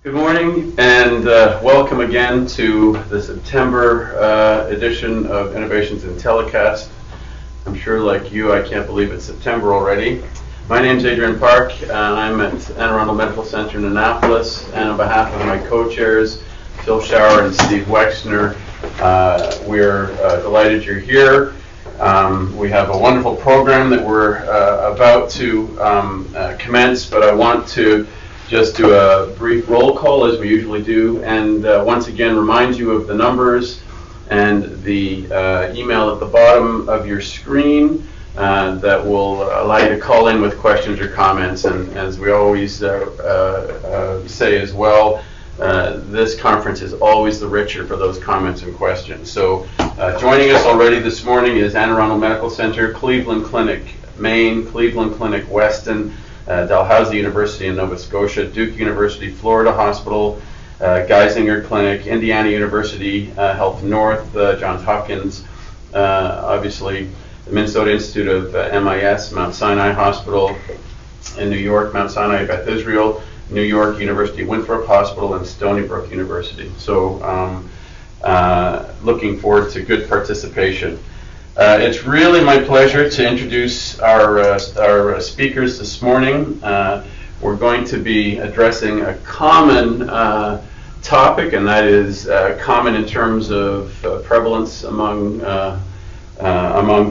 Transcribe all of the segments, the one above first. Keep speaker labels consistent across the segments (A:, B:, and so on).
A: Good morning and welcome again to the September edition of Innovations in Telecast. I'm sure like you, I can't believe it's September already. My name is Adrian Park and I'm at Anne Arundel Medical Center in Annapolis, and on behalf of my co-chairs, Phil Schauer and Steve Wexner, we're delighted you're here. We have a wonderful program that we're about to commence, but I want to just do a brief roll call as we usually do, and once again remind you of the numbers and the email at the bottom of your screen that will allow you to call in with questions or comments. And as we always say as well, this conference is always the richer for those comments and questions. So joining us already this morning is Anne Arundel Medical Center, Cleveland Clinic, Maine, Cleveland Clinic, Weston, Dalhousie University in Nova Scotia, Duke University, Florida Hospital, Geisinger Clinic, Indiana University Health North, Johns Hopkins, obviously the Minnesota Institute of MIS, Mount Sinai Hospital in New York, Mount Sinai Beth Israel, New York University Winthrop Hospital, and Stony Brook University. So looking forward to good participation. It's really my pleasure to introduce our speakers this morning. We're going to be addressing a common topic, and that is common in terms of prevalence among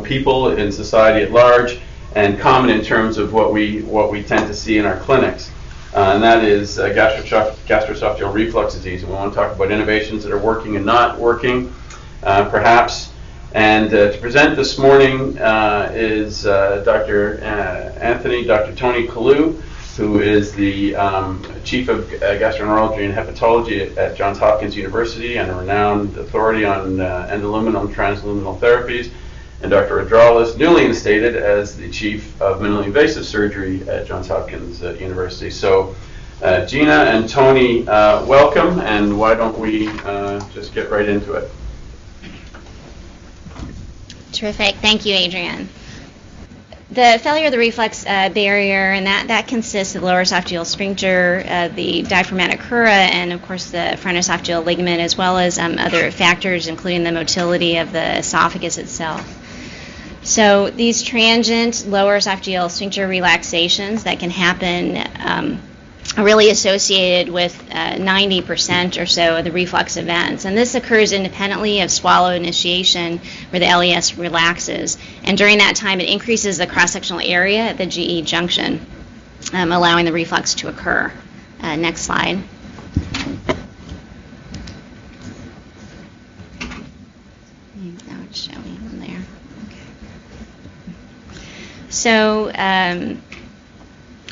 A: people in society at large, and common in terms of what we tend to see in our clinics. And that is gastroesophageal reflux disease. And we want to talk about innovations that are working and not working, perhaps. And to present this morning is Dr. Tony Kalloo, who is the Chief of Gastroenterology and Hepatology at Johns Hopkins University and a renowned authority on endoluminal and transluminal therapies, and Dr. Adrales, newly instated as the Chief of Minimally Invasive Surgery at Johns Hopkins University. So Gina and Tony, welcome, and why don't we just get right into it.
B: Terrific. Thank you, Adrian. The failure of the reflux barrier, and that consists of the lower esophageal sphincter, the diaphragmatic crura, and of course the frontoesophageal ligament, as well as other factors, including the motility of the esophagus itself. So these transient lower esophageal sphincter relaxations that can happen are really associated with 90% or so of the reflux events. And this occurs independently of swallow initiation, where the LES relaxes. And during that time, it increases the cross-sectional area at the GE junction, allowing the reflux to occur. Next slide. Now it's showing on there. Okay. So,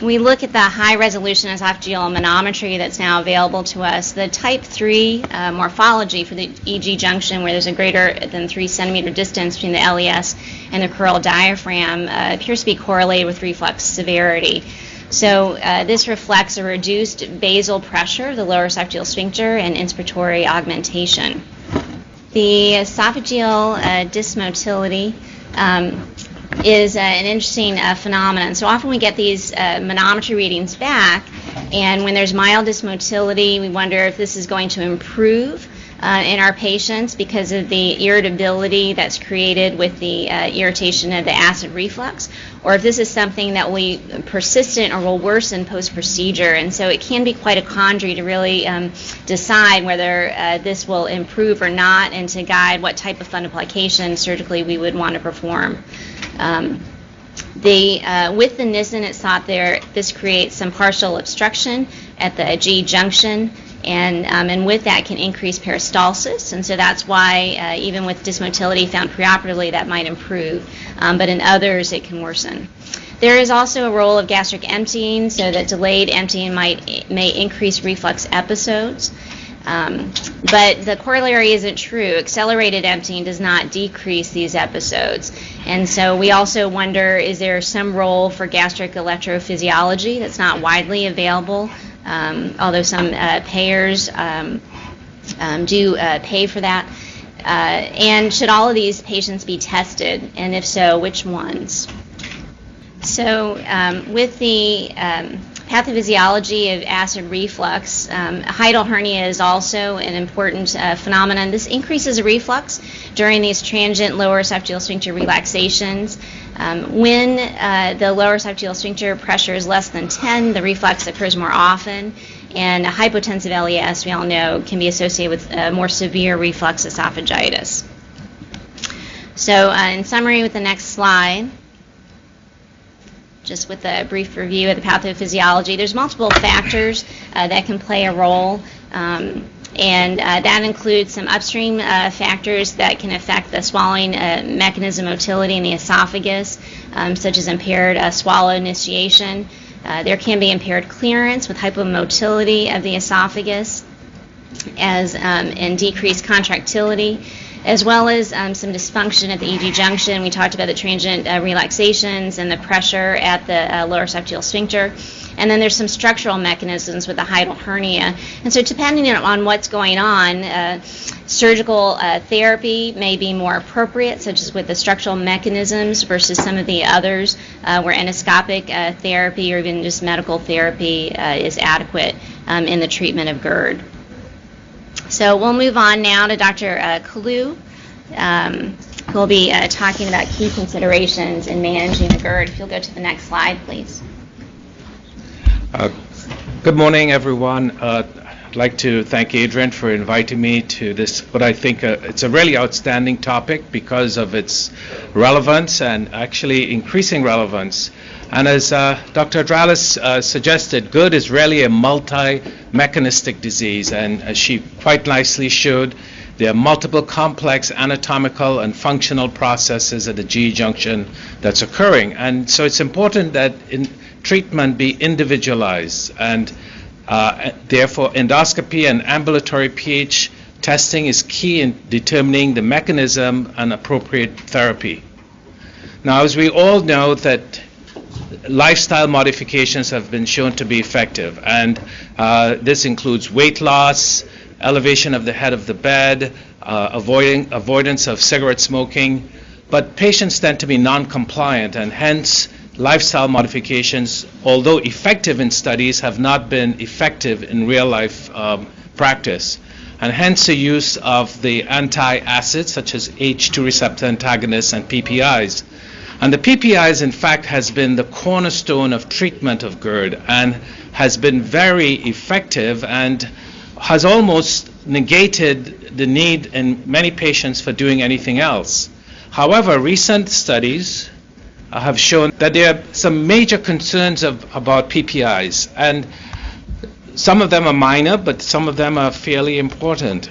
B: we look at the high-resolution esophageal manometry that's now available to us. The type 3 morphology for the EG junction, where there's a greater than 3 centimeter distance between the LES and the crural diaphragm, appears to be correlated with reflux severity. So this reflects a reduced basal pressure of the lower esophageal sphincter and inspiratory augmentation. The esophageal dysmotility is an interesting phenomenon. So often we get these manometry readings back, and when there's mild dysmotility, we wonder if this is going to improve in our patients because of the irritability that's created with the irritation of the acid reflux, or if this is something that will be persistent or will worsen post-procedure. And so it can be quite a quandary to really decide whether this will improve or not, and to guide what type of fundoplication surgically we would want to perform. With the Nissen, it's thought this creates some partial obstruction at the G junction, and with that can increase peristalsis, and so that's why even with dysmotility found preoperatively that might improve, but in others it can worsen. There is also a role of gastric emptying, so that delayed emptying may increase reflux episodes. But the corollary isn't true. Accelerated emptying does not decrease these episodes. And so we also wonder, is there some role for gastric electrophysiology that's not widely available, although some payers do pay for that. And should all of these patients be tested? And if so, which ones? So with the pathophysiology of acid reflux, hiatal hernia is also an important phenomenon. This increases reflux during these transient lower esophageal sphincter relaxations. When the lower esophageal sphincter pressure is less than 10, the reflux occurs more often, and a hypotensive LES, we all know, can be associated with more severe reflux esophagitis. So in summary with the next slide, just with a brief review of the pathophysiology, there's multiple factors that can play a role, and that includes some upstream factors that can affect the swallowing mechanism motility in the esophagus, such as impaired swallow initiation. There can be impaired clearance with hypomotility of the esophagus and decreased contractility, as well as some dysfunction at the EG junction. We talked about the transient relaxations and the pressure at the lower esophageal sphincter. And then there's some structural mechanisms with the hiatal hernia. And so depending on what's going on, surgical therapy may be more appropriate, such as with the structural mechanisms versus some of the others where endoscopic therapy or even just medical therapy is adequate in the treatment of GERD. So we'll move on now to Dr. Kalloo, who will be talking about key considerations in managing the GERD. If you'll go to the next slide, please.
C: Good morning, everyone. I'd like to thank Adrian for inviting me to this, what I think it's a really outstanding topic because of its relevance and actually increasing relevance. And as Dr. Adrales suggested, GERD is really a multi-mechanistic disease, and as she quite nicely showed, there are multiple complex anatomical and functional processes at the GE junction that's occurring. And so it's important that treatment be individualized, and therefore endoscopy and ambulatory pH testing is key in determining the mechanism and appropriate therapy. Now, as we all know, that lifestyle modifications have been shown to be effective, and this includes weight loss, elevation of the head of the bed, avoidance of cigarette smoking, but patients tend to be non-compliant, and hence lifestyle modifications, although effective in studies, have not been effective in real-life practice, and hence the use of the anti-acids such as H2 receptor antagonists and PPIs. And the PPIs, in fact, has been the cornerstone of treatment of GERD and has been very effective and has almost negated the need in many patients for doing anything else. However, recent studies have shown that there are some major concerns about PPIs, and some of them are minor, but some of them are fairly important.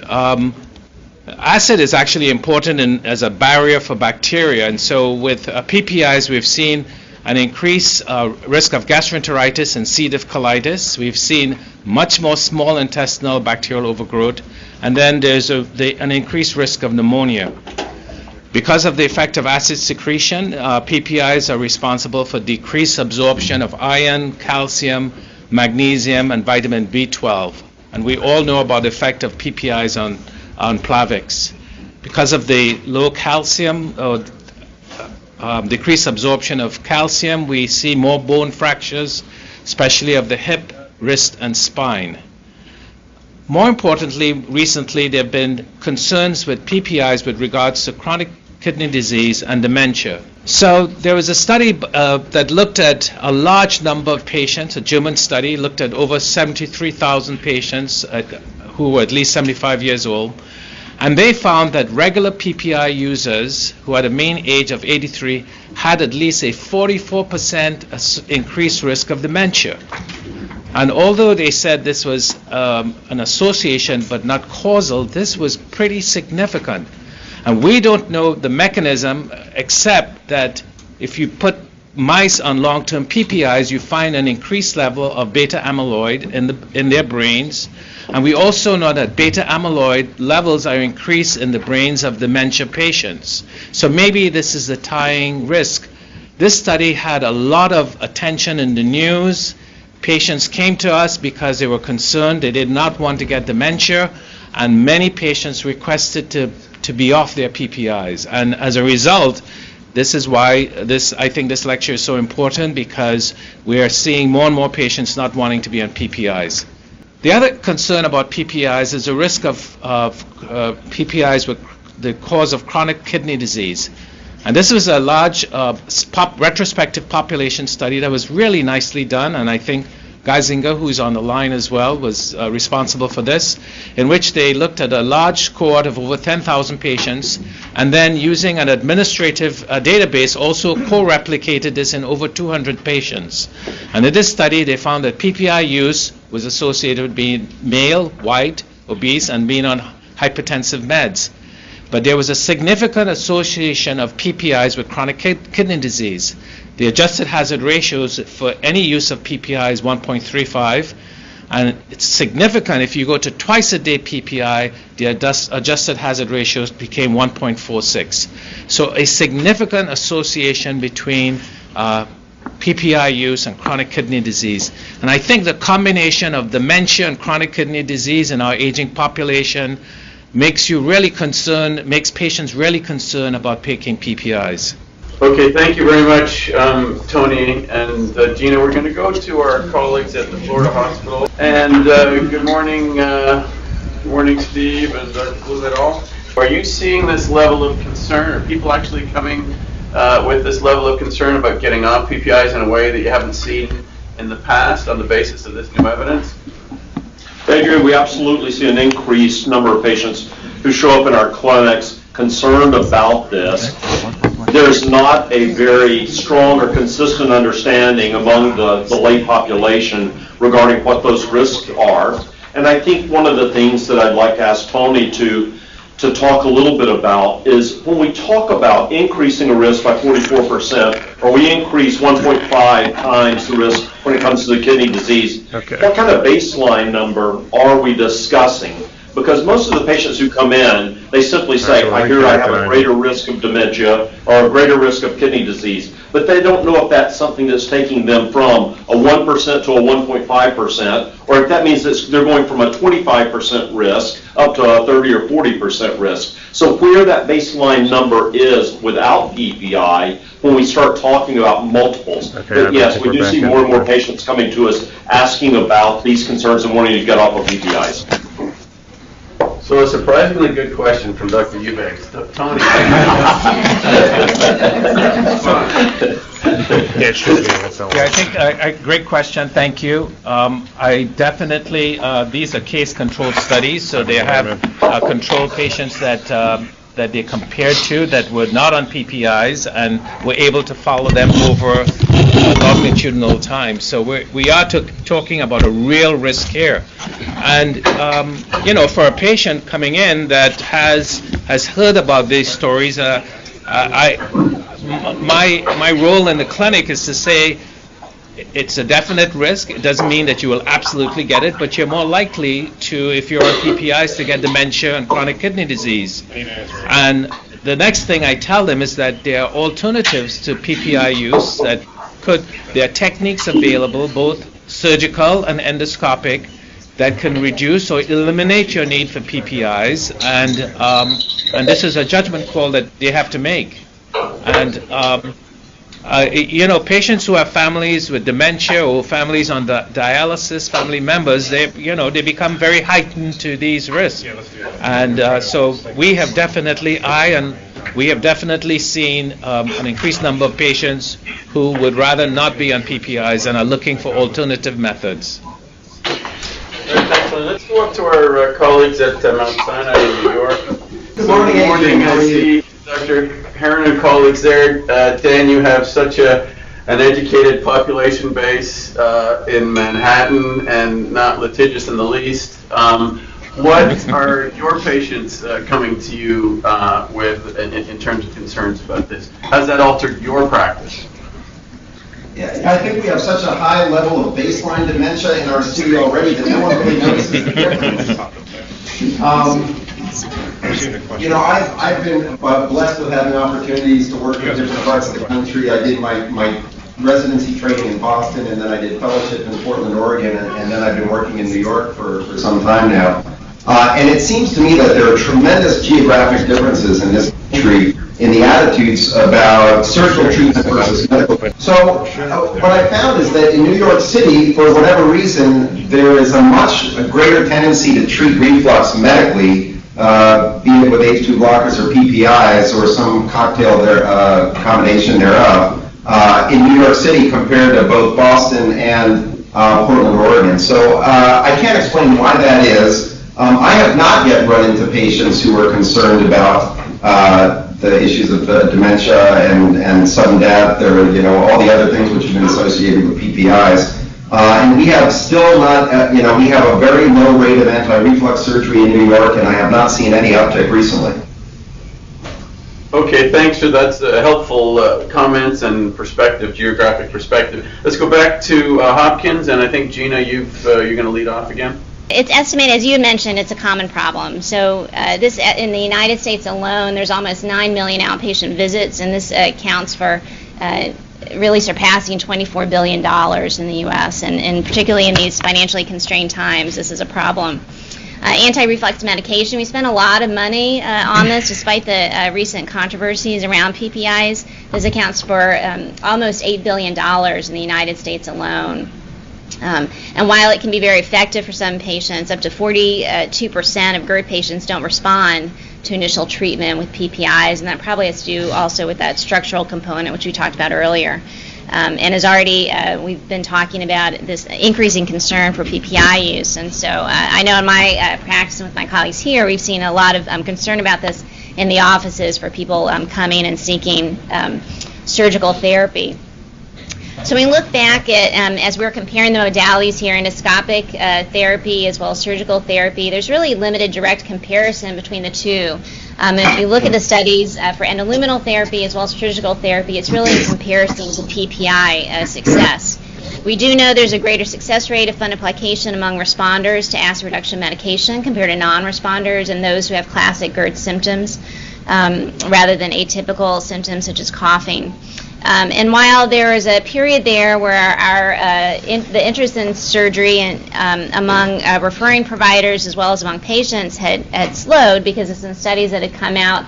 C: Acid is actually important as a barrier for bacteria, and so with PPIs we've seen an increased risk of gastroenteritis and C. diff colitis. We've seen much more small intestinal bacterial overgrowth, and then there's an increased risk of pneumonia. Because of the effect of acid secretion, PPIs are responsible for decreased absorption of iron, calcium, magnesium, and vitamin B12. And we all know about the effect of PPIs on Plavix. Because of the low calcium or decreased absorption of calcium, we see more bone fractures, especially of the hip, wrist, and spine. More importantly, recently there have been concerns with PPIs with regards to chronic kidney disease and dementia. So there was a study that looked at a large number of patients, a German study, looked at over 73,000 patients who were at least 75 years old, and they found that regular PPI users who had a mean age of 83 had at least a 44% increased risk of dementia. And although they said this was an association but not causal, this was pretty significant. And we don't know the mechanism except that if you put mice on long-term PPIs, you find an increased level of beta amyloid in their brains. And we also know that beta amyloid levels are increased in the brains of dementia patients. So maybe this is the tying risk. This study had a lot of attention in the news. Patients came to us because they were concerned. They did not want to get dementia, and many patients requested to be off their PPIs. And as a result, This is why I think this lecture is so important, because we are seeing more and more patients not wanting to be on PPIs. The other concern about PPIs is the risk of PPIs with the cause of chronic kidney disease. And this was a large retrospective population study that was really nicely done, and I think Geisinger, who's on the line as well, was responsible for this, in which they looked at a large cohort of over 10,000 patients, and then using an administrative database also co-replicated this in over 200 patients. And in this study, they found that PPI use was associated with being male, white, obese, and being on hypertensive meds. But there was a significant association of PPIs with chronic kidney disease. The adjusted hazard ratios for any use of PPI is 1.35, and it's significant if you go to twice-a-day PPI, the adjusted hazard ratios became 1.46. So a significant association between PPI use and chronic kidney disease. And I think the combination of dementia and chronic kidney disease in our aging population makes patients really concerned about taking PPIs.
A: Okay, thank you very much, Tony and Gina. We're going to go to our colleagues at the Florida Hospital. And good morning, Steve and Dr. Kalloo et al. Are you seeing this level of concern? Are people actually coming with this level of concern about getting off PPIs in a way that you haven't seen in the past on the basis of this new evidence?
D: Adrian, we absolutely see an increased number of patients who show up in our clinics concerned about this. There's not a very strong or consistent understanding among the lay population regarding what those risks are. And I think one of the things that I'd like to ask Tony to talk a little bit about is when we talk about increasing a risk by 44%, or we increase 1.5 times the risk when it comes to the kidney disease, what kind of baseline number are we discussing? Because most of the patients who come in, they simply say, I hear I have a greater risk of dementia or a greater risk of kidney disease. But they don't know if that's something that's taking them from a 1% to a 1.5%, or if that means that they're going from a 25% risk up to a 30 or 40% risk. So where that baseline number is without PPI, when we start talking about multiples. But yes, we do see more and more patients coming to us asking about these concerns and wanting to get off of PPIs.
A: So a surprisingly good question from Dr. Eubanks. Tony.
C: I think great question. Thank you. I definitely these are case-controlled studies, so they have controlled patients that they compared to that were not on PPIs and were able to follow them over longitudinal time. So we are talking about a real risk here. And for a patient coming in that has heard about these stories, my role in the clinic is to say it's a definite risk. It doesn't mean that you will absolutely get it, but you're more likely to, if you're on PPIs, to get dementia and chronic kidney disease. And the next thing I tell them is that there are alternatives to PPI use there are techniques available, both surgical and endoscopic, that can reduce or eliminate your need for PPIs, and this is a judgment call that they have to make. And patients who have families with dementia or families on the dialysis, family members, they become very heightened to these risks. And so we have definitely seen an increased number of patients who would rather not be on PPIs and are looking for alternative methods.
A: Excellent. Let's go up to our colleagues at Mount Sinai in New York.
E: Good morning.
A: I see Dr. Heron and colleagues there. Dan, you have such an educated population base in Manhattan and not litigious in the least. What are your patients coming to you with in terms of concerns about this? Has that altered your practice?
E: Yeah, I think we have such a high level of baseline dementia in our studio already that no one really notices the difference. I've been blessed with having opportunities to work in different parts of the country. I did my residency training in Boston, and then I did fellowship in Portland, Oregon, and then I've been working in New York for some time now. And it seems to me that there are tremendous geographic differences in this country in the attitudes about surgical treatment versus medical. So what I found is that in New York City, for whatever reason, there is a much greater tendency to treat reflux medically, be it with H2 blockers or PPIs or some cocktail combination thereof, in New York City compared to both Boston and Portland, Oregon. So I can't explain why that is. I have not yet run into patients who are concerned about the issues of dementia and sudden death, or all the other things which have been associated with PPIs. And we have still not, we have a very low rate of anti-reflux surgery in New York, and I have not seen any uptick recently.
A: Okay, thanks for that helpful comments and perspective, geographic perspective. Let's go back to Hopkins, and I think Gina, you're going to lead off again.
B: It's estimated, as you mentioned, it's a common problem. So this in the United States alone, there's almost 9 million outpatient visits, and this accounts for really surpassing $24 billion in the U.S., and particularly in these financially constrained times, this is a problem. Anti-reflux medication, we spend a lot of money on this, despite the recent controversies around PPIs. This accounts for almost $8 billion in the United States alone. And while it can be very effective for some patients, up to 42% of GERD patients don't respond to initial treatment with PPIs, and that probably has to do also with that structural component, which we talked about earlier. And as already, we've been talking about this increasing concern for PPI use. And so I know in my practice and with my colleagues here, we've seen a lot of concern about this in the offices for people coming and seeking surgical therapy. So we look back at, as we're comparing the modalities here, endoscopic therapy as well as surgical therapy, there's really limited direct comparison between the two. If you look at the studies for endoluminal therapy as well as surgical therapy, it's really in comparison to PPI success. We do know there's a greater success rate of fundoplication among responders to acid reduction medication compared to non-responders and those who have classic GERD symptoms rather than atypical symptoms such as coughing. And while there was a period there where the interest in surgery and among referring providers as well as among patients had slowed because of some studies that had come out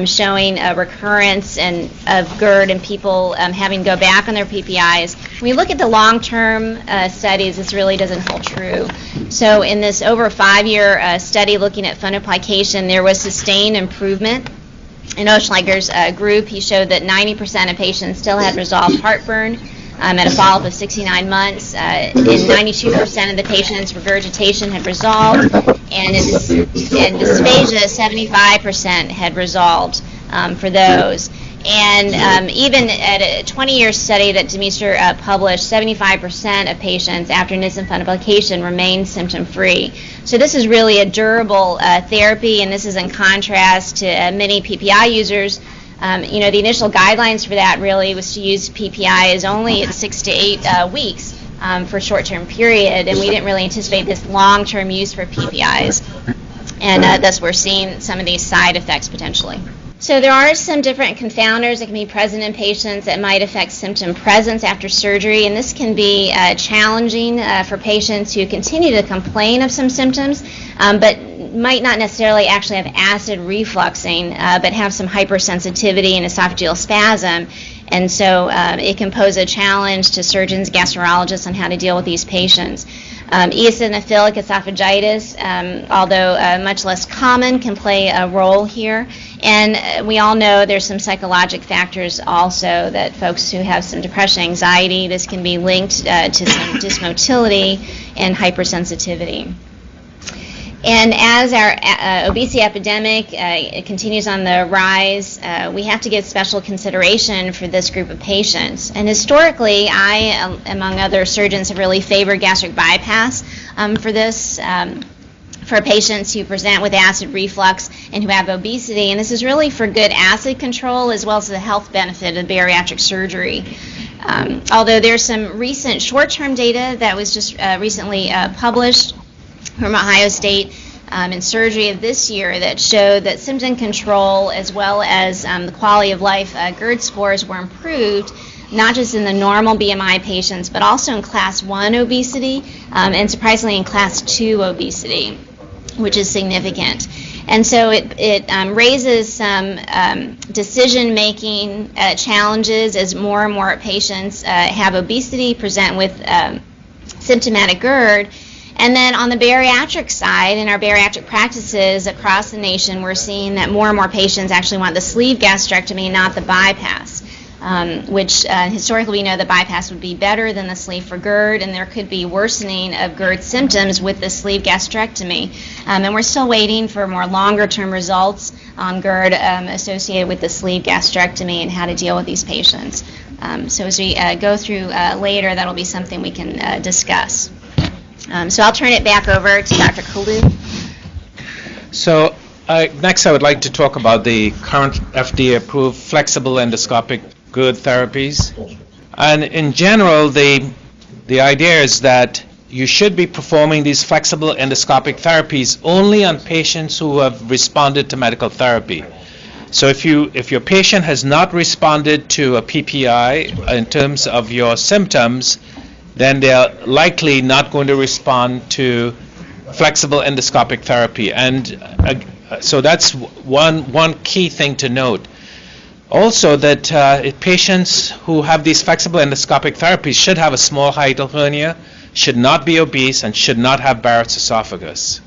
B: showing a recurrence of GERD and people having to go back on their PPIs. When we look at the long-term studies, this really doesn't hold true. So in this over 5-year study looking at fundoplication, there was sustained improvement. In Oschleiger's group, he showed that 90% of patients still had resolved heartburn at a follow-up of 69 months. In 92% of the patients, regurgitation had resolved, and in dysphagia, 75% had resolved for those. And even at a 20-year study that Demeester published, 75% of patients after Nissen fundoplication remained symptom-free. So this is really a durable therapy, and this is in contrast to many PPI users. The initial guidelines for that really was to use PPIs only at 6 to 8 weeks for a short-term period, and we didn't really anticipate this long-term use for PPIs. And thus we're seeing some of these side effects potentially. So there are some different confounders that can be present in patients that might affect symptom presence after surgery, and this can be challenging for patients who continue to complain of some symptoms, but might not necessarily actually have acid refluxing, but have some hypersensitivity and esophageal spasm. And so it can pose a challenge to surgeons, gastroenterologists on how to deal with these patients. Eosinophilic esophagitis, although much less common, can play a role here. And we all know there's some psychologic factors also that folks who have some depression, anxiety, this can be linked to some dysmotility and hypersensitivity. And as our obesity epidemic continues on the rise, we have to give special consideration for this group of patients. And historically, I, among other surgeons, have really favored gastric bypass for this, for patients who present with acid reflux and who have obesity. And this is really for good acid control as well as the health benefit of bariatric surgery. Although there's some recent short-term data that was just recently published from Ohio State in surgery of this year that showed that symptom control as well as the quality of life GERD scores were improved, not just in the normal BMI patients, but also in class 1 obesity and surprisingly in class 2 obesity. which is significant. And so it raises some decision-making challenges as more and more patients have obesity, present with symptomatic GERD. And then on the bariatric side, in our bariatric practices across the nation, we're seeing that more and more patients actually want the sleeve gastrectomy, not the bypass, which historically we know the bypass would be better than the sleeve for GERD, and there could be worsening of GERD symptoms with the sleeve gastrectomy. And we're still waiting for more longer-term results on GERD associated with the sleeve gastrectomy and how to deal with these patients. So as we go through later, that'll be something we can discuss. So I'll turn it back over to Dr. Kalloo.
C: So next I would like to talk about the current FDA-approved flexible endoscopic GERD therapies. And in general, the idea is that you should be performing these flexible endoscopic therapies only on patients who have responded to medical therapy. So if your patient has not responded to a PPI in terms of your symptoms, then they're likely not going to respond to flexible endoscopic therapy. And so that's one key thing to note. Also that patients who have these flexible endoscopic therapies should have a small hiatal hernia, should not be obese, and should not have Barrett's esophagus.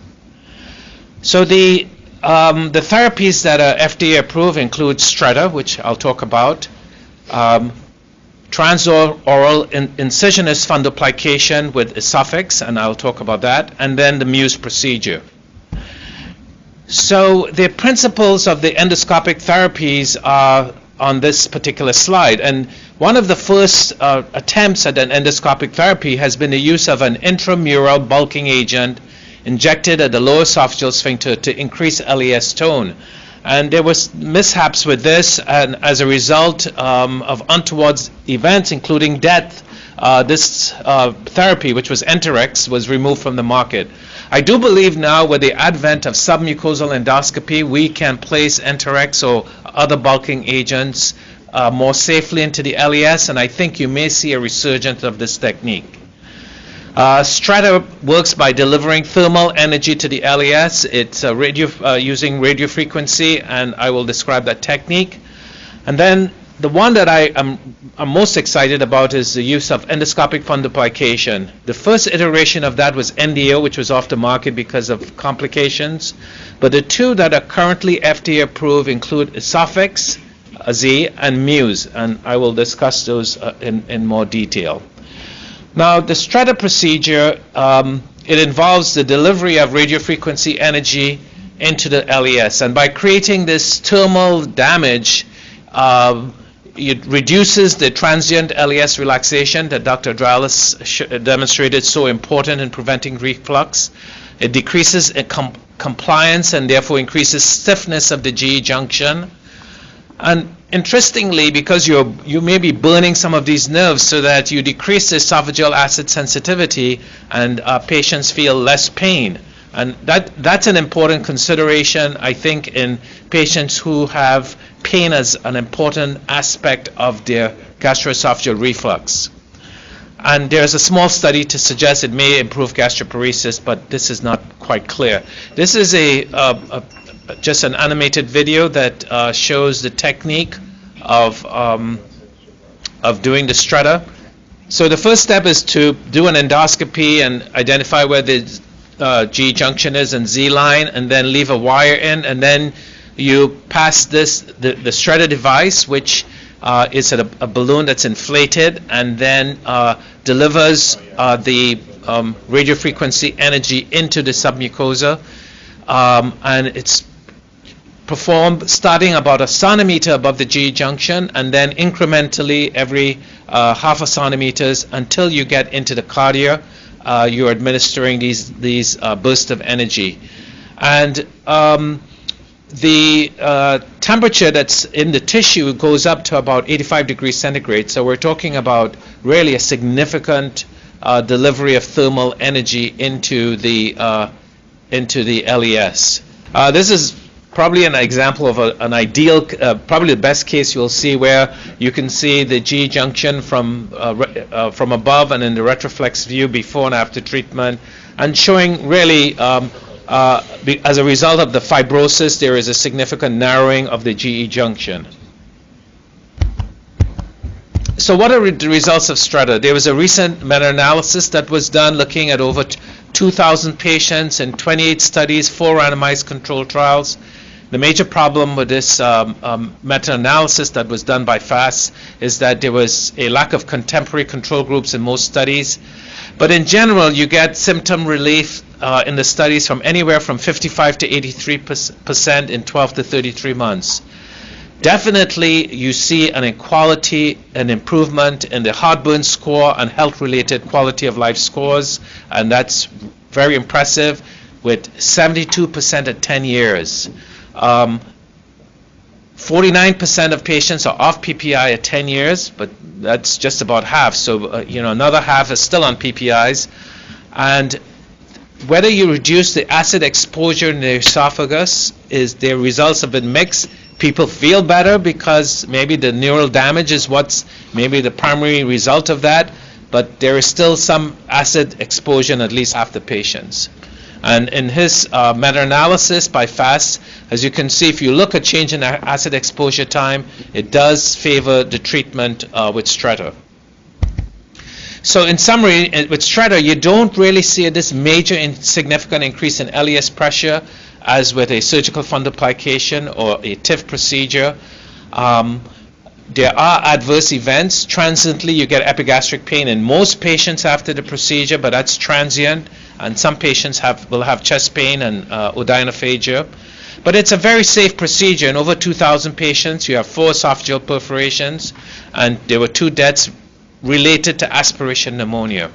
C: So the therapies that are FDA approved include Stretta, which I'll talk about, Transoral Incisionless Fundoplication with Esophyx, and I'll talk about that, and then the Muse procedure. So the principles of the endoscopic therapies are on this particular slide, and one of the first attempts at an endoscopic therapy has been the use of an intramural bulking agent injected at the lower esophageal sphincter to increase LES tone. And there was mishaps with this, and as a result of untoward events, including death, this therapy, which was Enterex, was removed from the market. I do believe now with the advent of submucosal endoscopy, we can place Enterex or other bulking agents more safely into the LES, and I think you may see a resurgence of this technique. Stretta works by delivering thermal energy to the LES. It's using radio frequency, and I will describe that technique. And then the one that I'm most excited about is the use of endoscopic fundoplication. The first iteration of that was NDO, which was off the market because of complications. But the two that are currently FDA approved include Esophyx, Z, and Muse, and I will discuss those in more detail. Now, the Stretta procedure, it involves the delivery of radiofrequency energy into the LES. And by creating this thermal damage, it reduces the transient LES relaxation that Dr. Adrales demonstrated so important in preventing reflux. It decreases compliance and therefore increases stiffness of the GE junction. And interestingly, because you may be burning some of these nerves so that you decrease the esophageal acid sensitivity and patients feel less pain. And that's an important consideration, I think, in patients who have pain as an important aspect of their gastroesophageal reflux. And there's a small study to suggest it may improve gastroparesis, but this is not quite clear. This is just an animated video that shows the technique of doing the Stretta. So the first step is to do an endoscopy and identify where the G junction is and Z line, and then leave a wire in, and then you pass the Stretta device, which is a balloon that's inflated and then delivers the radiofrequency energy into the submucosa, and it's performed starting about 1 centimeter above the G junction and then incrementally every half a centimeters until you get into the cardia. You're administering these bursts of energy. And the temperature that's in the tissue goes up to about 85 degrees centigrade. So we're talking about really a significant delivery of thermal energy into the LES. This is probably an example of an ideal, probably the best case you'll see, where you can see the G junction from above and in the retroflex view before and after treatment, and showing really as a result of the fibrosis, there is a significant narrowing of the GE junction. So what are the results of Stretta? There was a recent meta-analysis that was done looking at over 2,000 patients in 28 studies, 4 randomized controlled trials. The major problem with this meta-analysis that was done by FAST is that there was a lack of contemporary control groups in most studies. But in general, you get symptom relief in the studies from anywhere from 55 to 83% in 12 to 33 months. Definitely, you see an equality, an improvement in the heartburn score and health-related quality of life scores, and that's very impressive, with 72% at 10 years. 49% of patients are off PPI at 10 years, but that's just about half. So, another half is still on PPIs. And whether you reduce the acid exposure in the esophagus, their results have been mixed. People feel better because maybe the neural damage is what's maybe the primary result of that, but there is still some acid exposure in at least half the patients. And in his meta-analysis by FAST, as you can see, if you look at change in acid exposure time, it does favor the treatment with Stretta. So in summary, with Stretta, you don't really see this major significant increase in LES pressure as with a surgical fundoplication or a TIF procedure. There are adverse events. Transiently, you get epigastric pain in most patients after the procedure, but that's transient. And some patients will have chest pain and odynophagia. But it's a very safe procedure. In over 2,000 patients, you have 4 esophageal perforations, and there were 2 deaths related to aspiration pneumonia.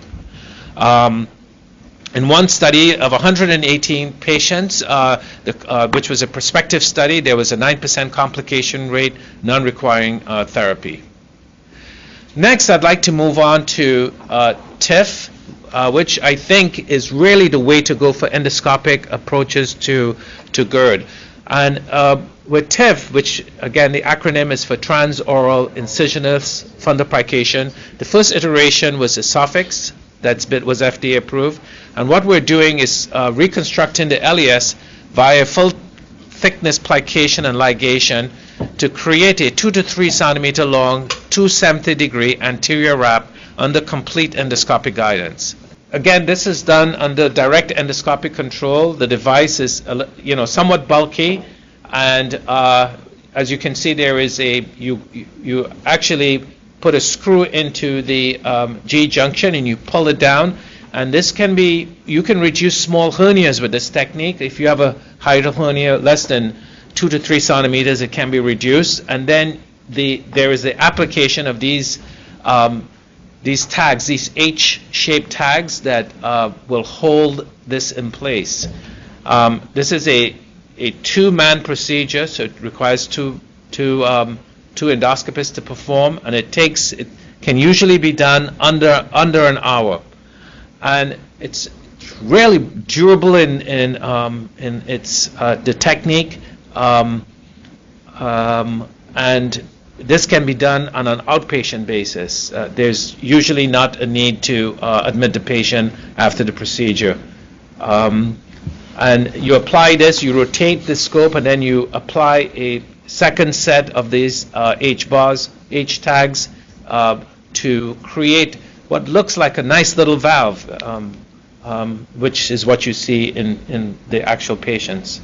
C: In one study of 118 patients, which was a prospective study, there was a 9% complication rate, none requiring therapy. Next, I'd like to move on to TIF, which I think is really the way to go for endoscopic approaches to GERD. And with TIF, which again the acronym is for Transoral Incisionless Fundoplication, the first iteration was Esophyx, was FDA approved. And what we're doing is reconstructing the LES via full thickness plication and ligation to create a 2 to 3 centimeter long, 270-degree anterior wrap under complete endoscopic guidance. Again, this is done under direct endoscopic control. The device is, somewhat bulky, and as you can see, there is you actually put a screw into the G junction and you pull it down. And this you can reduce small hernias with this technique. If you have a hiatal hernia less than 2 to 3 centimeters, it can be reduced. And then there is the application of these tags, these H-shaped tags that will hold this in place. This is a 2-man procedure, so it requires two endoscopists to perform, and it can usually be done under an hour. And it's really durable in its the technique, and this can be done on an outpatient basis. There's usually not a need to admit the patient after the procedure. And you apply this, you rotate the scope, and then you apply a second set of these H tags to create what looks like a nice little valve, which is what you see in the actual patients.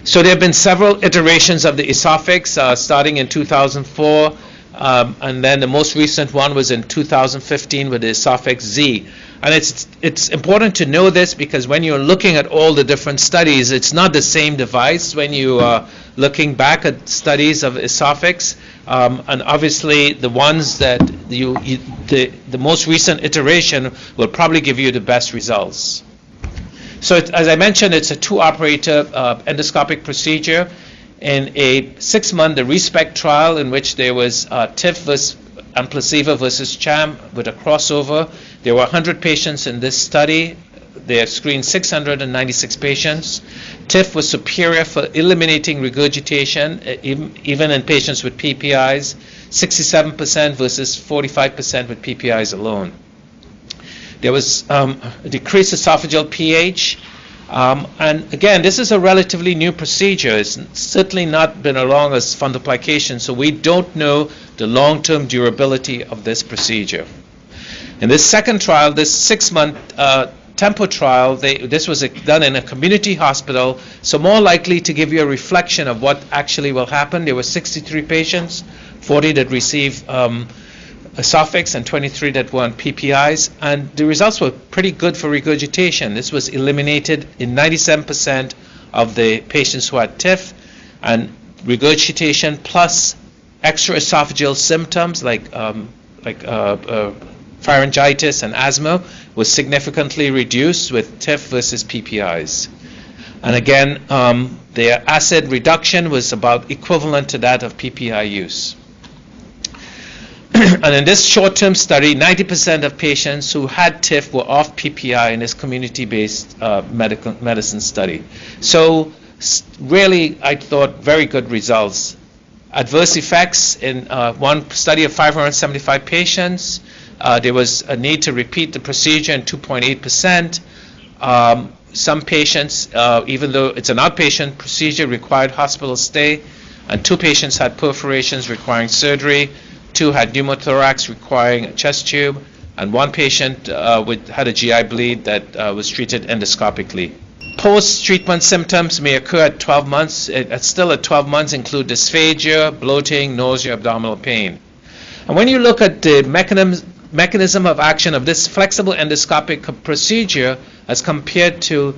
C: So there have been several iterations of the Esophyx, starting in 2004, and then the most recent one was in 2015 with the Esophyx Z. And it's important to know this because when you're looking at all the different studies, it's not the same device when you are looking back at studies of Esophyx. And obviously the ones that the most recent iteration will probably give you the best results. So as I mentioned, it's a 2-operator endoscopic procedure. In a 6-month ReSPECT trial in which there was TIF and placebo versus sham with a crossover, there were 100 patients in this study. They have screened 696 patients. TIF was superior for eliminating regurgitation, even in patients with PPIs, 67% versus 45% with PPIs alone. There was a decreased esophageal pH. And again, this is a relatively new procedure. It's certainly not been along as fundoplication, so we don't know the long-term durability of this procedure. In this second trial, this 6-month tempo trial, this was done in a community hospital, so more likely to give you a reflection of what actually will happen. There were 63 patients, 40 that received Esophyx and 23 that were on PPIs, and the results were pretty good for regurgitation. This was eliminated in 97% of the patients who had TIF, and regurgitation plus extraesophageal symptoms like pharyngitis and asthma was significantly reduced with TIF versus PPIs. And again, their acid reduction was about equivalent to that of PPI use. And in this short-term study, 90% of patients who had TIF were off PPI in this community-based medicine study. So really, I thought, very good results. Adverse effects in one study of 575 patients. There was a need to repeat the procedure in 2.8%. Some patients, even though it's an outpatient procedure, required hospital stay, and 2 patients had perforations requiring surgery. 2 had pneumothorax requiring a chest tube, and 1 patient had a GI bleed that was treated endoscopically. Post-treatment symptoms may occur at 12 months. Still at 12 months include dysphagia, bloating, nausea, abdominal pain. And when you look at the mechanism of action of this flexible endoscopic procedure as compared to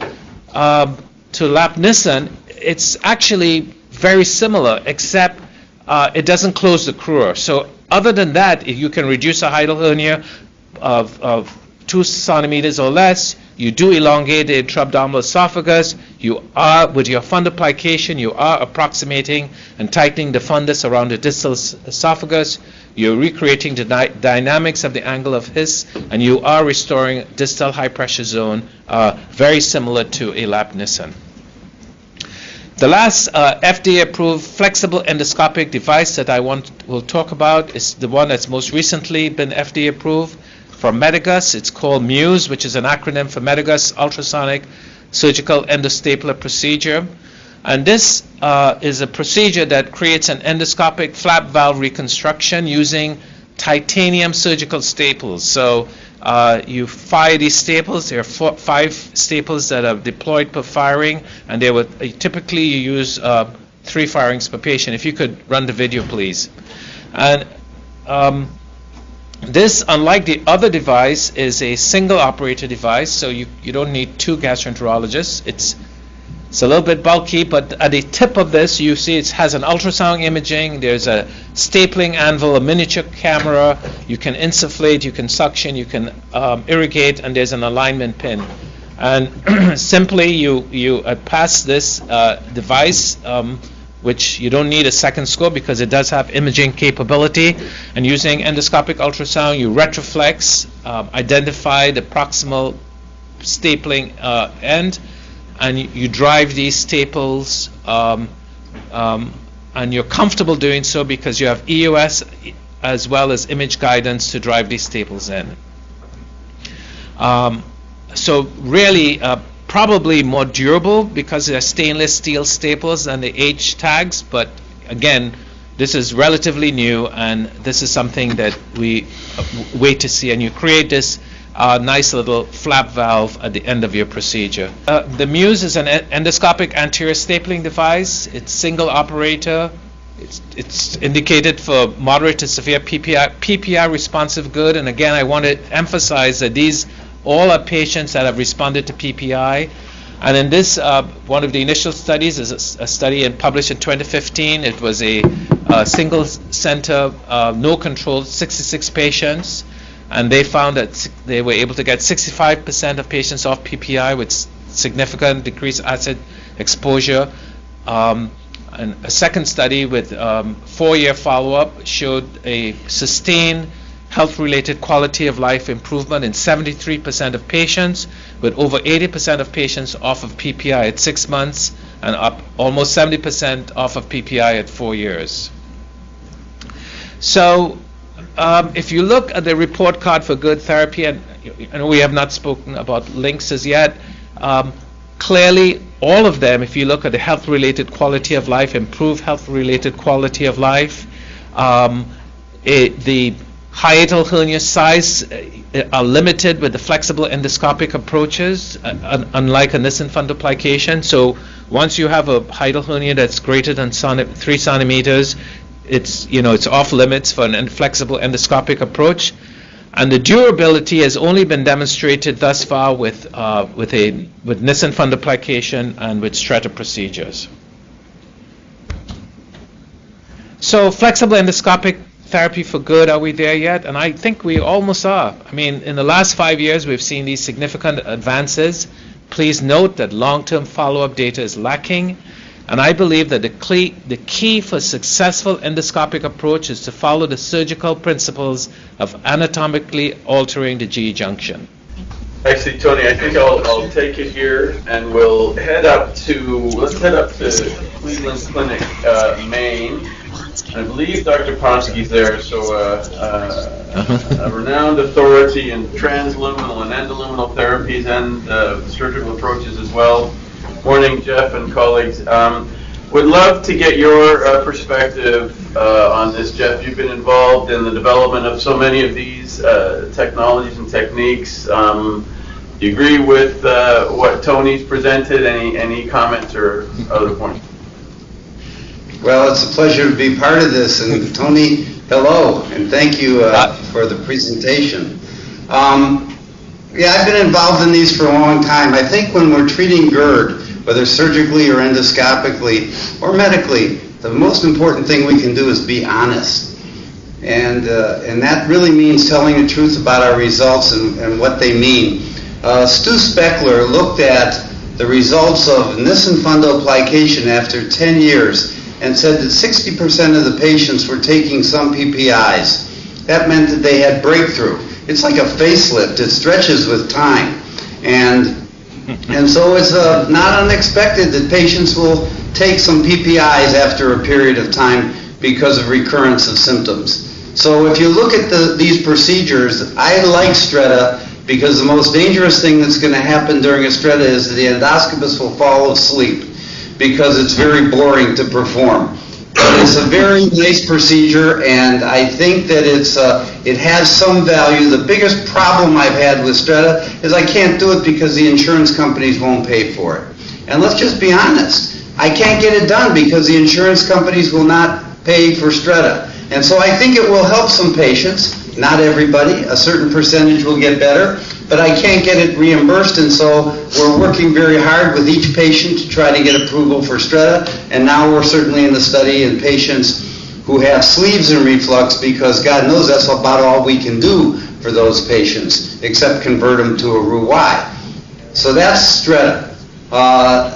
C: Lapnicin, it's actually very similar, except it doesn't close the cruor. So other than that, if you can reduce a hiatal hernia of 2 centimeters or less, you do elongate the intra-abdominal esophagus, you are, with your fundoplication, you are approximating and tightening the fundus around the distal esophagus, you're recreating the dynamics of the angle of His, and you are restoring distal high pressure zone, very similar to a Lapnicin. The last FDA-approved flexible endoscopic device that I will talk about is the one that's most recently been FDA-approved from Medigas. It's called MUSE, which is an acronym for Medigas Ultrasonic Surgical Endostapler Procedure. And this is a procedure that creates an endoscopic flap valve reconstruction using titanium surgical staples. So you fire these staples. There are 5 staples that are deployed per firing, and they would typically you use 3 firings per patient. If you could run the video, please. And this, unlike the other device, is a single operator device, so you don't need 2 gastroenterologists. It's a little bit bulky, but at the tip of this, you see it has an ultrasound imaging. There's a stapling anvil, a miniature camera. You can insufflate, you can suction, you can irrigate, and there's an alignment pin. And simply, you pass this device, which you don't need a second scope because it does have imaging capability. And using endoscopic ultrasound, you retroflex, identify the proximal stapling end, and you drive these staples, and you're comfortable doing so because you have EOS as well as image guidance to drive these staples in. So really, probably more durable because they're stainless steel staples and the H tags, but again, this is relatively new, and this is something that we wait to see. And you create this nice little flap valve at the end of your procedure. The MUSE is an endoscopic anterior stapling device. It's single operator. It's indicated for moderate to severe PPI responsive GERD. And again, I want to emphasize that these all are patients that have responded to PPI. And in this, one of the initial studies is a study published in 2015. It was a single center, no control, 66 patients. And they found that they were able to get 65% of patients off PPI with significant decreased acid exposure. And a second study with 4-year follow-up showed a sustained health-related quality of life improvement in 73% of patients, with over 80% of patients off of PPI at 6 months and up almost 70% off of PPI at 4 years. So if you look at the report card for GERD therapy, and and we have not spoken about LINX as yet. Clearly, all of them, if you look at the health-related quality of life, improved health-related quality of life, the hiatal hernia size are limited with the flexible endoscopic approaches, unlike a Nissen fundoplication. So once you have a hiatal hernia that's greater than 3 centimeters, it's off limits for an flexible endoscopic approach. And the durability has only been demonstrated thus far with Nissen fundoplication and with Stretta procedures. So flexible endoscopic therapy for GERD, are we there yet? And I think we almost are. I mean, in the last 5 years, we've seen these significant advances. Please note that long-term follow-up data is lacking. And I believe that the key for successful endoscopic approach is to follow the surgical principles of anatomically altering the GE junction.
A: Actually, Tony, I think I'll take it here, and we'll let's head up to Cleveland Clinic, Maine. I believe Dr. Ponsky's there, so a renowned authority in transluminal and endoluminal therapies and surgical approaches as well. Morning, Jeff and colleagues. Would love to get your perspective on this, Jeff. You've been involved in the development of so many of these technologies and techniques. Do you agree with what Tony's presented? Any comments or other points?
F: Well, it's a pleasure to be part of this. And Tony, hello, and thank you for the presentation. Yeah, I've been involved in these for a long time. I think when we're treating GERD, whether surgically or endoscopically or medically, the most important thing we can do is be honest. And that really means telling the truth about our results and what they mean. Stu Speckler looked at the results of Nissen fundoplication after 10 years and said that 60% of the patients were taking some PPIs. That meant that they had breakthrough. It's like a facelift. It stretches with time. And so it's not unexpected that patients will take some PPIs after a period of time because of recurrence of symptoms. So if you look at these procedures, I like Stretta because the most dangerous thing that's going to happen during a Stretta is that the endoscopist will fall asleep because it's very boring to perform. But it's a very nice procedure, and I think that it has some value. The biggest problem I've had with Stretta is I can't do it because the insurance companies won't pay for it. And let's just be honest. I can't get it done because the insurance companies will not pay for Stretta. And so I think it will help some patients, not everybody. A certain percentage will get better, but I can't get it reimbursed, and so we're working very hard with each patient to try to get approval for Stretta, and now we're certainly in the study in patients who have sleeves and reflux, because God knows that's about all we can do for those patients, except convert them to a Roux-Y. So that's Stretta.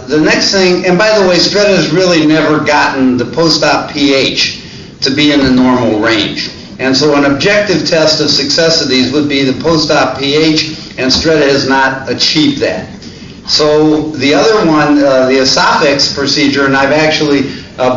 F: The next thing, and by the way, Stretta has really never gotten the post-op pH to be in the normal range. And so an objective test of success of these would be the post-op pH, and Stretta has not achieved that. So the other one, the Esophyx procedure, and I've actually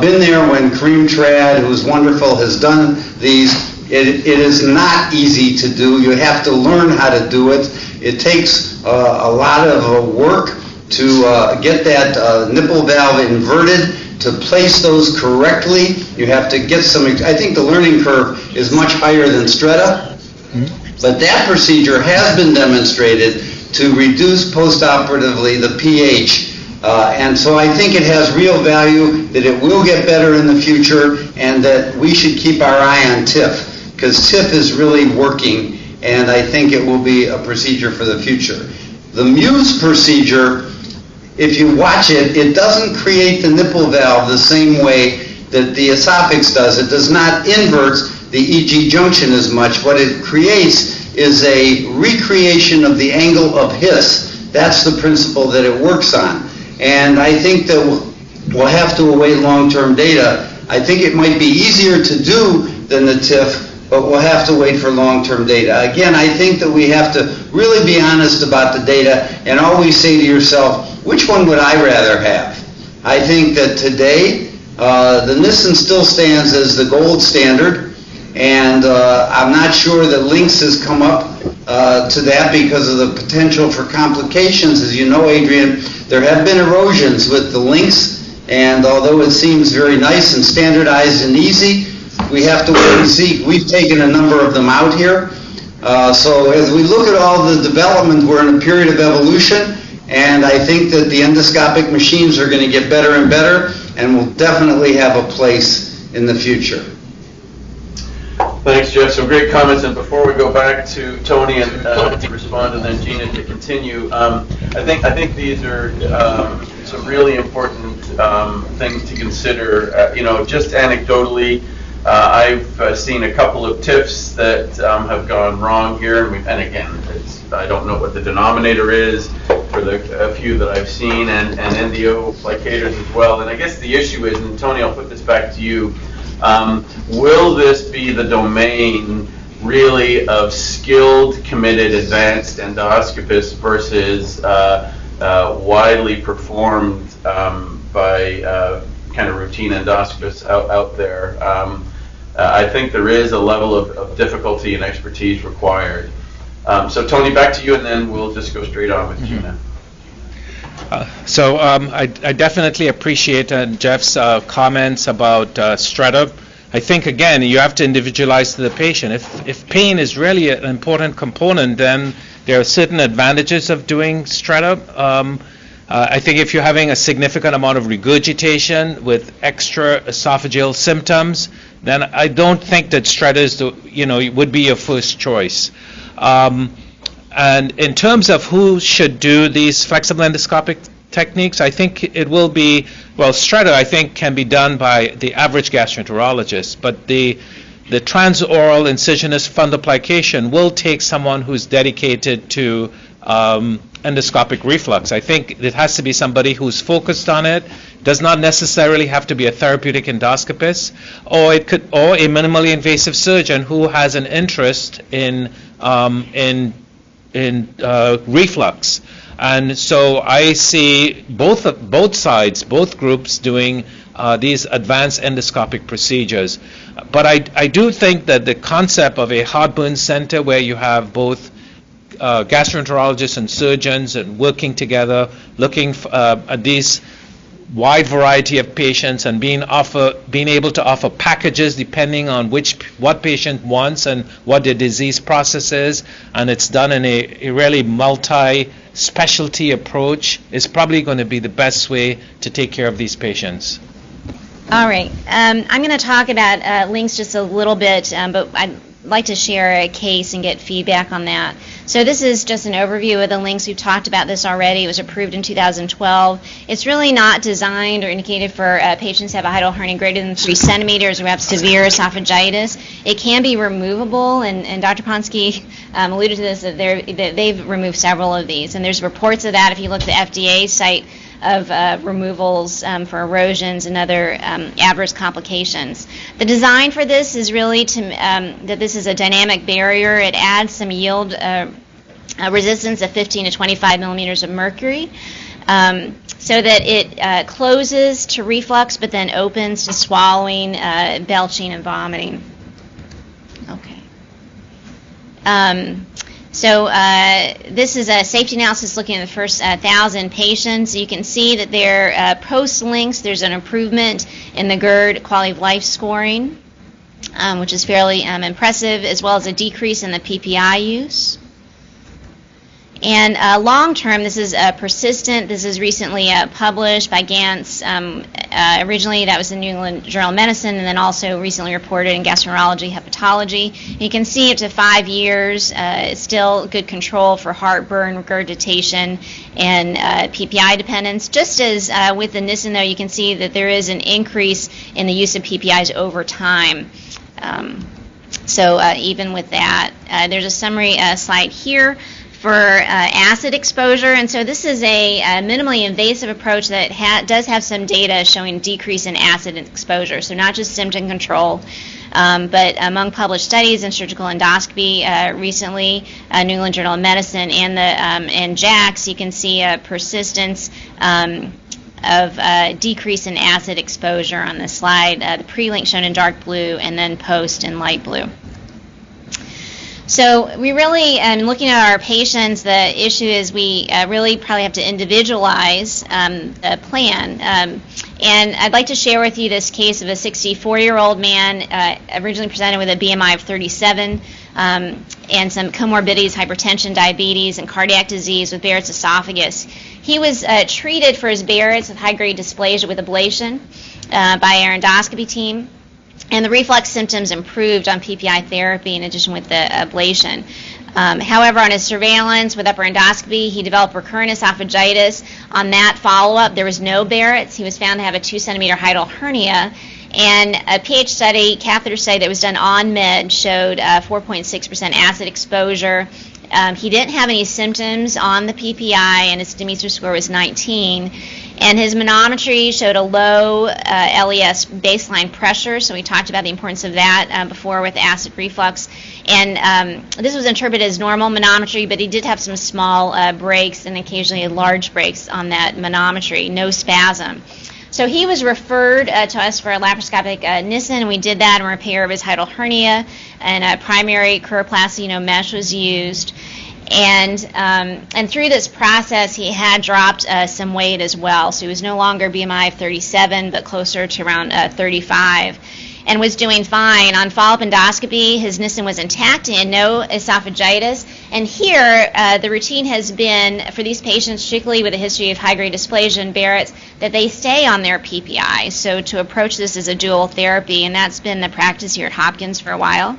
F: been there when Kareem Trad, who's wonderful, has done these. It is not easy to do. You have to learn how to do it. It takes a lot of work to get that nipple valve inverted, to place those correctly. You have to get some, I think the learning curve is much higher than Stretta, but that procedure has been demonstrated to reduce postoperatively the pH, and so I think it has real value, that it will get better in the future, and that we should keep our eye on TIF, because TIF is really working, and I think it will be a procedure for the future. The Muse procedure, if you watch it, it doesn't create the nipple valve the same way that the Esophyx does. It does not invert the EG junction as much. What it creates is a recreation of the angle of His. That's the principle that it works on. And I think that we'll have to await long-term data. I think it might be easier to do than the TIF, but we'll have to wait for long-term data. Again, I think that we have to really be honest about the data and always say to yourself, which one would I rather have? I think that today, the Nissen still stands as the gold standard. And I'm not sure that LINX has come up to that because of the potential for complications. As you know, Adrian, there have been erosions with the LINX, and although it seems very nice and standardized and easy, we have to wait and see. We've taken a number of them out here. So as we look at all the development, we're in a period of evolution, and I think that the endoscopic machines are going to get better and better, and will definitely have a place in the future.
A: Thanks, Jeff. Some great comments. And before we go back to Tony and to respond, and then Gina to continue, I think these are some really important things to consider. Just anecdotally, I've seen a couple of TIFs that have gone wrong here, and again, I don't know what the denominator is for a few that I've seen, and endoplicators as well. And I guess the issue is, and Tony, I'll put this back to you. Will this be the domain really of skilled, committed, advanced endoscopists versus widely performed by kind of routine endoscopists out there? I think there is a level of difficulty and expertise required. So Tony, back to you, and then we'll just go straight on with Gina.
C: I definitely appreciate Jeff's comments about Stretta. I think, again, you have to individualize to the patient. If pain is really an important component, then there are certain advantages of doing Stretta. I think if you're having a significant amount of regurgitation with extra esophageal symptoms, then I don't think that Stretta would be your first choice. And in terms of who should do these flexible endoscopic techniques, I think it will be, Stretta I think can be done by the average gastroenterologist, but the transoral incisionless fundoplication will take someone who's dedicated to endoscopic reflux. I think it has to be somebody who's focused on it. Does not necessarily have to be a therapeutic endoscopist, or a minimally invasive surgeon who has an interest in reflux. And so I see both sides, both groups doing these advanced endoscopic procedures. But I do think that the concept of a heartburn center where you have both gastroenterologists and surgeons and working together, looking at these wide variety of patients and being able to offer packages depending on what patient wants and what their disease process is, and it's done in a really multi-specialty approach, is probably going to be the best way to take care of these patients.
B: All right. I'm going to talk about LINX just a little bit, but I'd like to share a case and get feedback on that. So this is just an overview of the LINX. We've talked about this already. It was approved in 2012. It's really not designed or indicated for patients who have a hiatal hernia greater than 3 centimeters or have severe esophagitis. It can be removable, and Dr. Ponsky alluded to this, that they've removed several of these. And there's reports of that if you look at the FDA site of removals for erosions and other adverse complications. The design for this is really that this is a dynamic barrier. It adds some yield resistance of 15 to 25 millimeters of mercury, so that it closes to reflux but then opens to swallowing, belching, and vomiting. Okay. So this is a safety analysis looking at the first 1,000 patients. You can see that there, post-LINX, there's an improvement in the GERD quality of life scoring, which is fairly impressive, as well as a decrease in the PPI use. And long-term, this is persistent. This is recently published by Gantz. Originally, that was in New England Journal of Medicine, and then also recently reported in Gastroenterology, Hepatology. You can see up to 5 years, still good control for heartburn, regurgitation, and PPI dependence. Just as with the Nissen, though, you can see that there is an increase in the use of PPIs over time. So even with that, there's a summary slide here for acid exposure, and so this is a minimally invasive approach that does have some data showing decrease in acid exposure, so not just symptom control, but among published studies in surgical endoscopy recently, New England Journal of Medicine and JACS, you can see a persistence of decrease in acid exposure on this slide. The pre-LINX shown in dark blue, and then post in light blue. So we really, looking at our patients, the issue is we really probably have to individualize the plan. And I'd like to share with you this case of a 64-year-old man originally presented with a BMI of 37 and some comorbidities, hypertension, diabetes, and cardiac disease with Barrett's esophagus. He was treated for his Barrett's with high-grade dysplasia with ablation by our endoscopy team. And the reflux symptoms improved on PPI therapy in addition with the ablation. However, on his surveillance with upper endoscopy, he developed recurrent esophagitis. On that follow-up, there was no Barrett's. He was found to have a 2-centimeter hiatal hernia. And a pH study, catheter study that was done on med showed 4.6% acid exposure. He didn't have any symptoms on the PPI, and his Demeter score was 19. And his manometry showed a low LES baseline pressure, so we talked about the importance of that before with acid reflux. And this was interpreted as normal manometry, but he did have some small breaks and occasionally large breaks on that manometry, no spasm. So he was referred to us for a laparoscopic Nissen, and we did that and repair of his hiatal hernia, and a primary chloroplast mesh was used. And through this process, he had dropped some weight as well. So he was no longer BMI of 37, but closer to around 35, and was doing fine. On follow-up endoscopy, his Nissen was intact and no esophagitis. And here, the routine has been for these patients, particularly with a history of high-grade dysplasia and Barrett's, that they stay on their PPI. So to approach this as a dual therapy, and that's been the practice here at Hopkins for a while.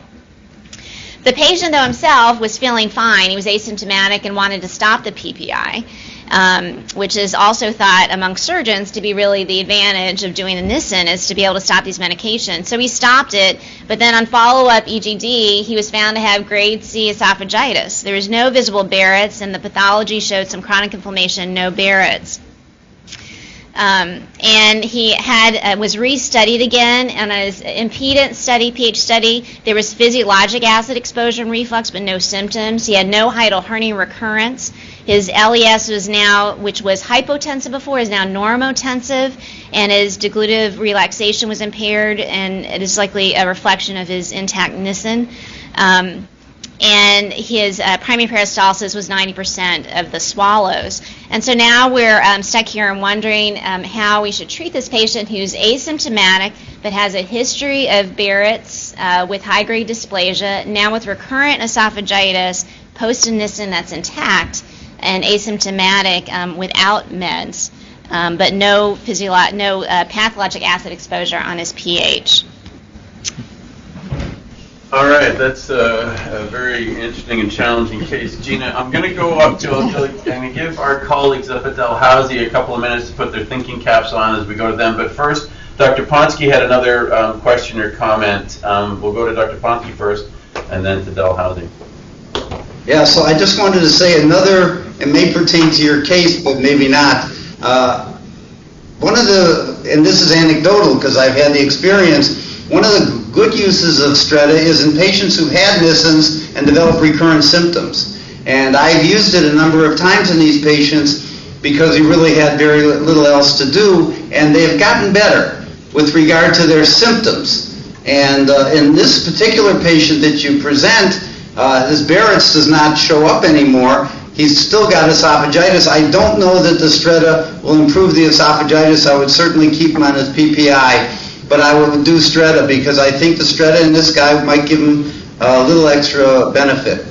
B: The patient, though, himself was feeling fine. He was asymptomatic and wanted to stop the PPI, which is also thought among surgeons to be really the advantage of doing the Nissen, is to be able to stop these medications. So he stopped it, but then on follow-up EGD, he was found to have grade C esophagitis. There was no visible Barrett's, and the pathology showed some chronic inflammation, no Barrett's. And he had was restudied again, and his impedance study, pH study, there was physiologic acid exposure and reflux, but no symptoms. He had no hiatal hernia recurrence. His LES was now, which was hypotensive before, is now normotensive, and his deglutitive relaxation was impaired, and it is likely a reflection of his intact Nissen. And his primary peristalsis was 90% of the swallows. And so now we're stuck here and wondering how we should treat this patient who's asymptomatic but has a history of Barrett's with high-grade dysplasia, now with recurrent esophagitis, post-Nissen that's intact, and asymptomatic without meds, but no pathologic acid exposure on his pH.
A: All right, that's a very interesting and challenging case. Gina, I'm going to go up to and give our colleagues up at Dalhousie a couple of minutes to put their thinking caps on as we go to them. But first, Dr. Ponsky had another question or comment. We'll go to Dr. Ponsky first, and then to Dalhousie.
F: Yeah, so I just wanted to say another, it may pertain to your case, but maybe not. One of the, and this is anecdotal because I've had the experience, one of the good uses of Stretta is in patients who had Nissens and developed recurrent symptoms. And I've used it a number of times in these patients because we really had very little else to do, and they have gotten better with regard to their symptoms. And in this particular patient that you present, his Barrett's does not show up anymore. He's still got esophagitis. I don't know that the Stretta will improve the esophagitis. I would certainly keep him on his PPI. But I would do Stretta because I think the Stretta in this guy might give him a little extra benefit.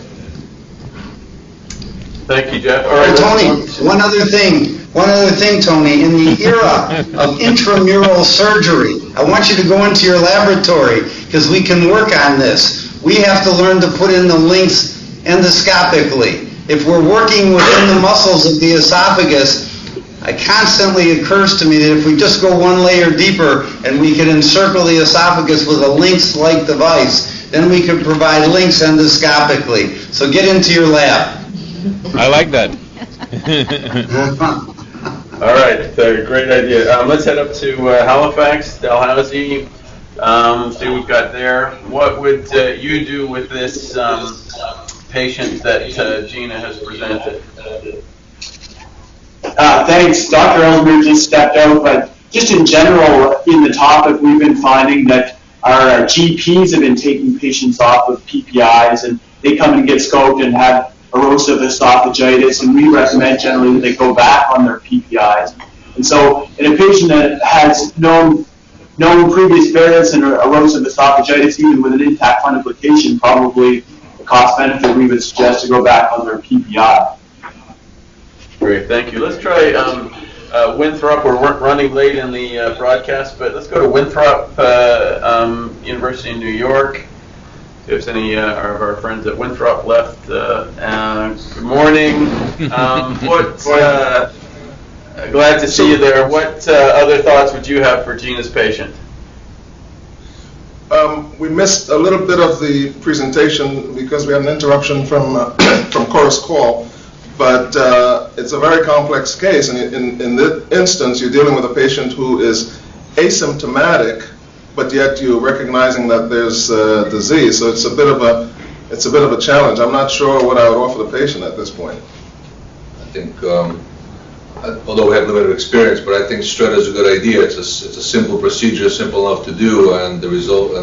A: Thank you, Jeff. All right,
F: Tony, one other thing, Tony. In the era of intramural surgery, I want you to go into your laboratory because we can work on this. We have to learn to put in the LINX endoscopically. If we're working within the muscles of the esophagus, it constantly occurs to me that if we just go one layer deeper and we can encircle the esophagus with a LINX-like device, then we can provide LINX endoscopically. So get into your lab.
C: I like that.
A: All right, great idea. Let's head up to Halifax, Dalhousie. See what we've got there. What would you do with this patient that Gina has presented?
G: Thanks. Dr. Ellsbury just stepped out, but just in general, in the topic, we've been finding that our GPs have been taking patients off of PPIs, and they come and get scoped and have erosive esophagitis, and we recommend generally that they go back on their PPIs. And so in a patient that has known previous variants and erosive esophagitis, even with an intact fundoplication, probably the cost benefit we would suggest to go back on their PPI.
A: Great, thank you. Let's try Winthrop. We're running late in the broadcast, but let's go to Winthrop University in New York. If any of our friends at Winthrop left, good morning. Glad to see you there. What other thoughts would you have for Gina's patient?
H: We missed a little bit of the presentation because we had an interruption from Chorus Call, but it's a very complex case, and in this instance, you're dealing with a patient who is asymptomatic, but yet you're recognizing that there's disease. So it's a bit of a challenge. I'm not sure what I would offer the patient at this point.
I: I think, although we have limited experience, but I think Stretta is a good idea. It's a simple procedure, simple enough to do, and the result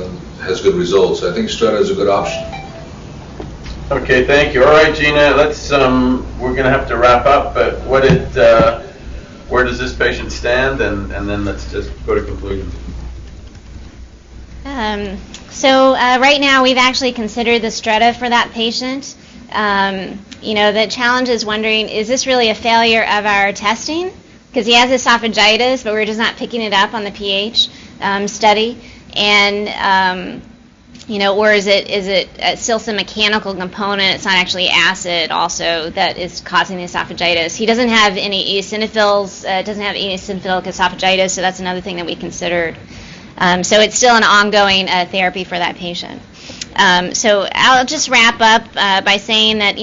I: has good results. So I think Stretta is a good option.
A: Okay, thank you. All right, Gina, let's. We're going to have to wrap up, but where does this patient stand, and then let's just go to conclusion.
B: So right now we've actually considered the Stretta for that patient. The challenge is wondering, is this really a failure of our testing? Because he has esophagitis, but we're just not picking it up on the pH study. And, or is it still some mechanical component? It's not actually acid also that is causing the esophagitis. He doesn't have any eosinophils, doesn't have eosinophilic esophagitis, so that's another thing that we considered. So it's still an ongoing therapy for that patient. So I'll just wrap up by saying that,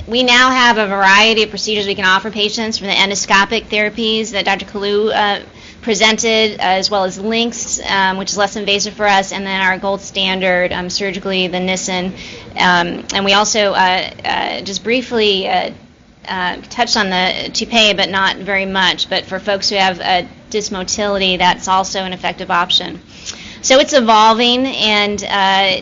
B: we now have a variety of procedures we can offer patients, from the endoscopic therapies that Dr. Kalloo presented, as well as LINX, which is less invasive for us, and then our gold standard surgically, the Nissen. And we also just briefly touched on the toupee, but not very much. But for folks who have dysmotility, that's also an effective option. So it's evolving, and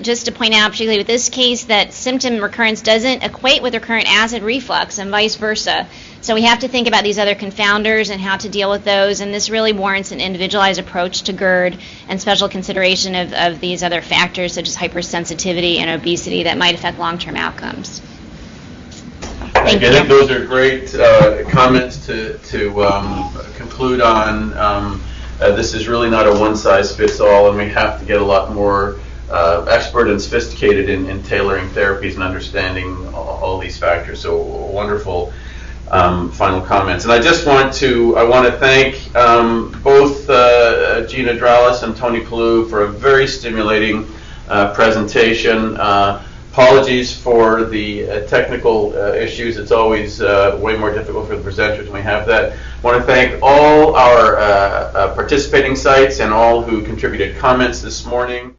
B: just to point out, particularly with this case, that symptom recurrence doesn't equate with recurrent acid reflux and vice versa. So we have to think about these other confounders and how to deal with those, and this really warrants an individualized approach to GERD and special consideration of these other factors such as hypersensitivity and obesity that might affect long-term outcomes. Thank you.
A: I think those are great comments to conclude on. This is really not a one-size-fits-all, and we have to get a lot more expert and sophisticated in tailoring therapies and understanding all these factors. So wonderful final comments. And I want to thank both Gina Adrales and Tony Kalloo for a very stimulating presentation. Apologies for the technical issues. It's always way more difficult for the presenters when we have that. I want to thank all our participating sites and all who contributed comments this morning.